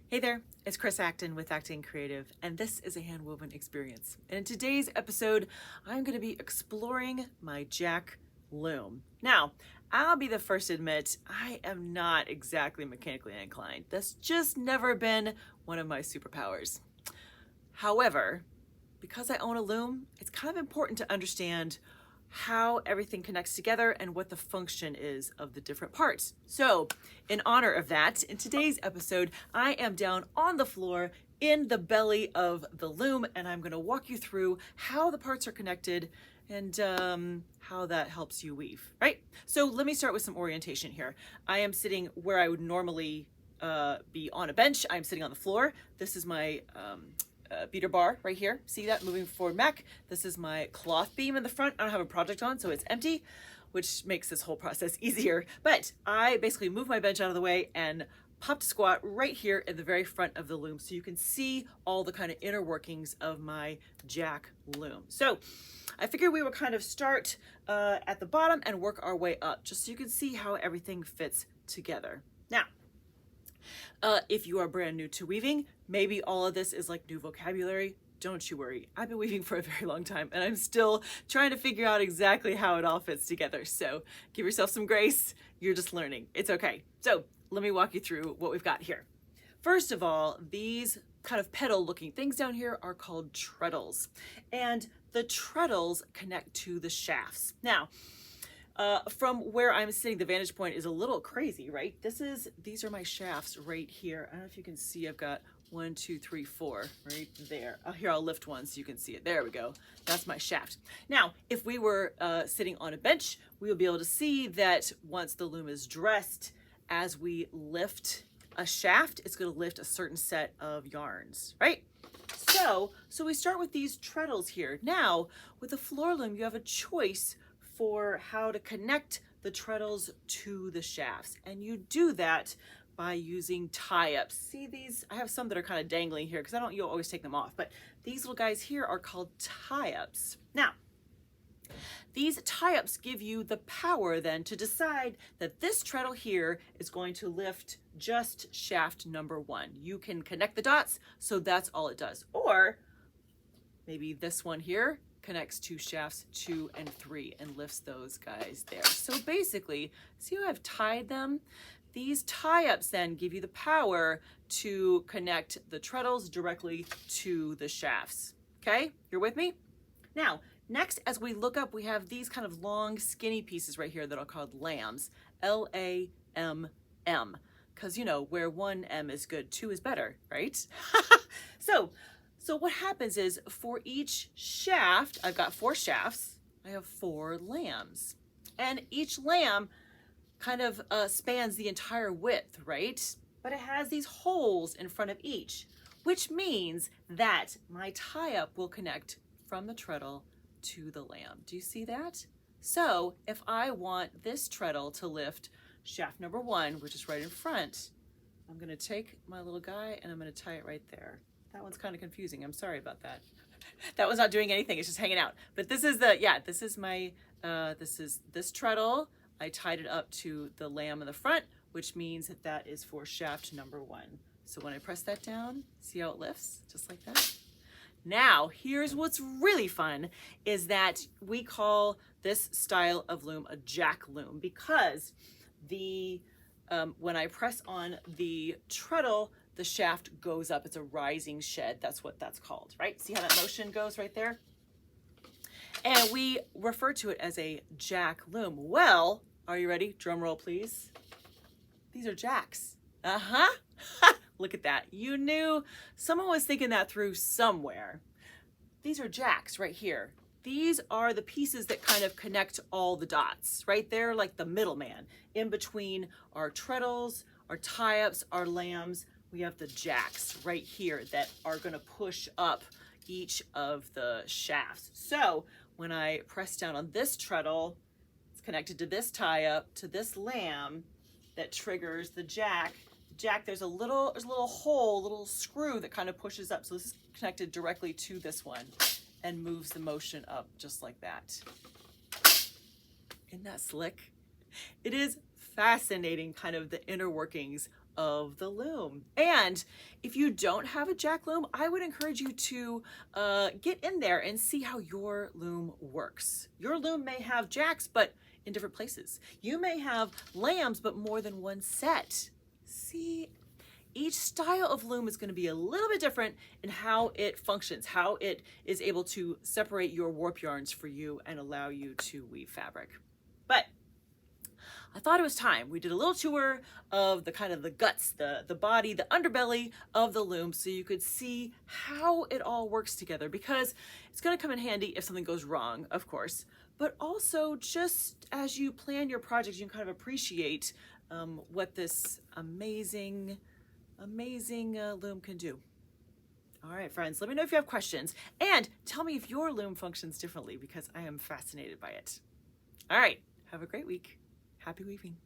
Hey there, it's Acton with Acton Creative, and this is a hand-woven experience. And in today's episode, I'm going to be exploring my Jack Loom. Now, I'll be the first to admit, I am not exactly mechanically inclined. That's just never been one of my superpowers. However, because I own a loom, it's kind of important to understand how everything connects together and what the function is of the different parts. So, in honor of that, in today's episode, I am down on the floor in the belly of the loom, and I'm going to walk you through how the parts are connected and how that helps you weave, right? So let me start with some orientation here. I am sitting where I would normally be on a bench. I'm sitting on the floor. This is my beater bar right here. See that moving forward back? This is my cloth beam in the front. I don't have a project on, so it's empty, which makes this whole process easier. But I basically move my bench out of the way and popped a squat right here in the very front of the loom, so you can see all the kind of inner workings of my Jack loom. So I figured we would kind of start at the bottom and work our way up, just so you can see how everything fits together. Now, if you are brand new to weaving, maybe all of this is like new vocabulary. Don't you worry. I've been weaving for a very long time and I'm still trying to figure out exactly how it all fits together. So give yourself some grace. You're just learning. It's okay. So let me walk you through what we've got here. First of all, these kind of petal looking things down here are called treadles, and the treadles connect to the shafts. Now, from where I'm sitting, the vantage point is a little crazy, right? These are my shafts right here. I don't know if you can see, I've got 1, 2, 3, 4 right there. Here, I'll lift one so you can see it. There we go. That's my shaft. Now, if we were sitting on a bench, we would be able to see that once the loom is dressed, as we lift a shaft, it's going to lift a certain set of yarns, right? So we start with these treadles here. Now, with the floor loom, you have a choice for how to connect the treadles to the shafts. And you do that by using tie-ups. See these? I have some that are kind of dangling here because you'll always take them off, but these little guys here are called tie-ups. Now, these tie-ups give you the power then to decide that this treadle here is going to lift just shaft number 1. You can connect the dots, so that's all it does. Or maybe this one here connects to shafts 2 and 3 and lifts those guys there. So basically, see how I've tied them? These tie-ups then give you the power to connect the treadles directly to the shafts. Okay, you're with me? Now, next, as we look up, we have these kind of long, skinny pieces right here that are called lambs, L-A-M-M, because, you know, where 1 M is good, 2 is better, right? So what happens is for each shaft, I've got 4 shafts, I have 4 lambs. And each lamb kind of spans the entire width, right? But it has these holes in front of each, which means that my tie-up will connect from the treadle to the lamb. Do you see that? So if I want this treadle to lift shaft number 1, which is right in front, I'm going to take my little guy and I'm going to tie it right there. That one's kind of confusing. I'm sorry about that. That one's not doing anything. It's just hanging out. But this is this treadle. I tied it up to the lamb in the front, which means that is for shaft number 1. So when I press that down, see how it lifts? Just like that. Now, here's what's really fun, is that we call this style of loom a Jack loom because when I press on the treadle, the shaft goes up. It's a rising shed. That's what that's called, right? See how that motion goes right there? And we refer to it as a Jack loom. Well, are you ready? Drum roll, please. These are jacks. Look at that. You knew someone was thinking that through somewhere. These are jacks right here. These are the pieces that kind of connect all the dots, right? They're like the middleman. In between our treadles, our tie-ups, our lambs, we have the jacks right here that are going to push up each of the shafts. So when I press down on this treadle, it's connected to this tie-up, to this lamb that triggers the jack. There's a little hole, a little screw that kind of pushes up. So this is connected directly to this one and moves the motion up just like that. Isn't that slick? It is fascinating, kind of the inner workings of the loom. And if you don't have a jack loom, I would encourage you to get in there and see how your loom works. Your loom may have jacks, but in different places. You may have lambs, but more than one set. See, each style of loom is going to be a little bit different in how it functions, how it is able to separate your warp yarns for you and allow you to weave fabric. But I thought it was time. We did a little tour of the kind of the guts, the body, the underbelly of the loom so you could see how it all works together, because it's going to come in handy if something goes wrong, of course, but also just as you plan your project, you can kind of appreciate what this amazing loom can do. All right, friends, let me know if you have questions and tell me if your loom functions differently, because I am fascinated by it. All right, have a great week. Happy weaving.